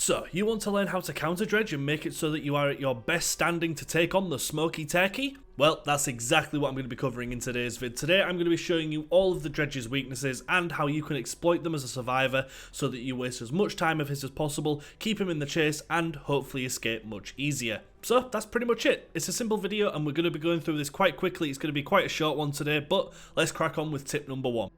So, you want to learn how to counter Dredge and make it so that you are at your best standing to take on the smoky turkey? Well, that's exactly what I'm going to be covering in today's vid. Today I'm going to be showing you all of the Dredge's weaknesses and how you can exploit them as a survivor so that you waste as much time of his as possible, keep him in the chase, and hopefully escape much easier. So that's pretty much it. It's a simple video and we're going to be going through this quite quickly. It's going to be quite a short one today, but let's crack on with tip number 1.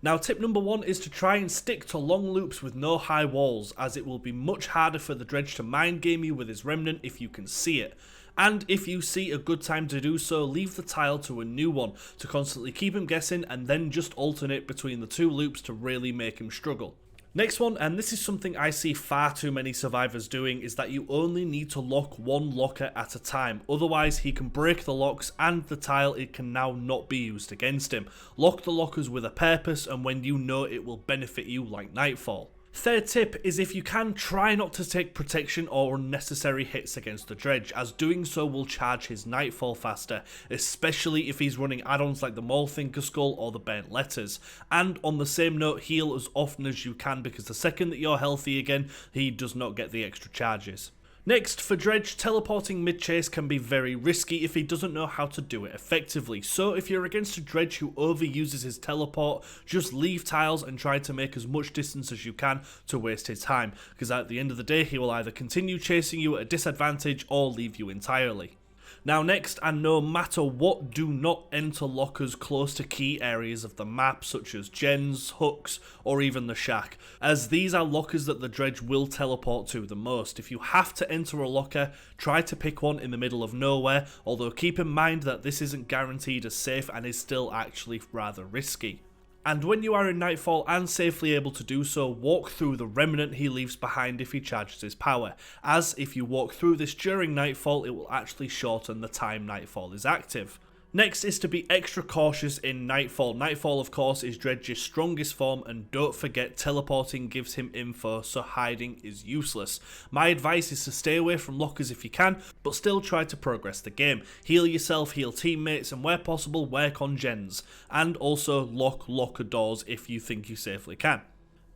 Now, tip number 1 is to try and stick to long loops with no high walls, as it will be much harder for the Dredge to mind game you with his remnant if you can see it. And if you see a good time to do so, leave the tile to a new one to constantly keep him guessing and then just alternate between the two loops to really make him struggle. Next one, and this is something I see far too many survivors doing, is that you only need to lock one locker at a time. Otherwise, he can break the locks and the tile it can now not be used against him. Lock the lockers with a purpose and when you know it will benefit you, like Nightfall. Third tip is, if you can, try not to take protection or unnecessary hits against the Dredge, as doing so will charge his Nightfall faster, especially if he's running add-ons like the Maulthinker Skull or the Burnt Letters. And on the same note, heal as often as you can, because the second that you're healthy again, he does not get the extra charges. Next, for Dredge, teleporting mid-chase can be very risky if he doesn't know how to do it effectively. So if you're against a Dredge who overuses his teleport, just leave tiles and try to make as much distance as you can to waste his time, because at the end of the day he will either continue chasing you at a disadvantage or leave you entirely. Now next, and no matter what, do not enter lockers close to key areas of the map such as gens, hooks, or even the shack, as these are lockers that the Dredge will teleport to the most. If you have to enter a locker, try to pick one in the middle of nowhere, although keep in mind that this isn't guaranteed as safe and is still actually rather risky. And when you are in Nightfall and safely able to do so, walk through the remnant he leaves behind if he charges his power, as if you walk through this during Nightfall it will actually shorten the time Nightfall is active. Next is to be extra cautious in Nightfall. Nightfall, of course, is Dredge's strongest form, and don't forget teleporting gives him info, so hiding is useless. My advice is to stay away from lockers if you can, but still try to progress the game. Heal yourself, heal teammates, and where possible work on gens. And also lock locker doors if you think you safely can.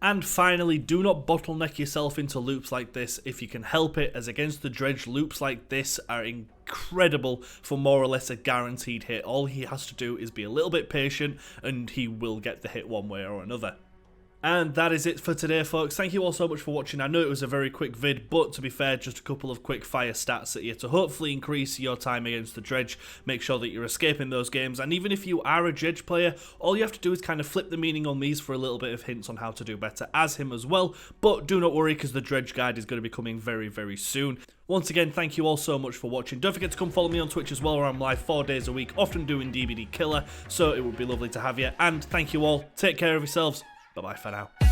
And finally, do not bottleneck yourself into loops like this if you can help it, as against the Dredge, loops like this are incredible for more or less a guaranteed hit. All he has to do is be a little bit patient and he will get the hit one way or another. And that is it for today, folks. Thank you all so much for watching. I know it was a very quick vid, but to be fair, just a couple of quick fire stats at you to hopefully increase your time against the Dredge, make sure that you're escaping those games, and even if you are a Dredge player, all you have to do is kind of flip the meaning on these for a little bit of hints on how to do better as him as well. But do not worry, because the Dredge guide is going to be coming very, very soon. Once again, thank you all so much for watching. Don't forget to come follow me on Twitch as well, where I'm live 4 days a week, often doing DBD Killer, so it would be lovely to have you. And thank you all. Take care of yourselves. Bye-bye for now.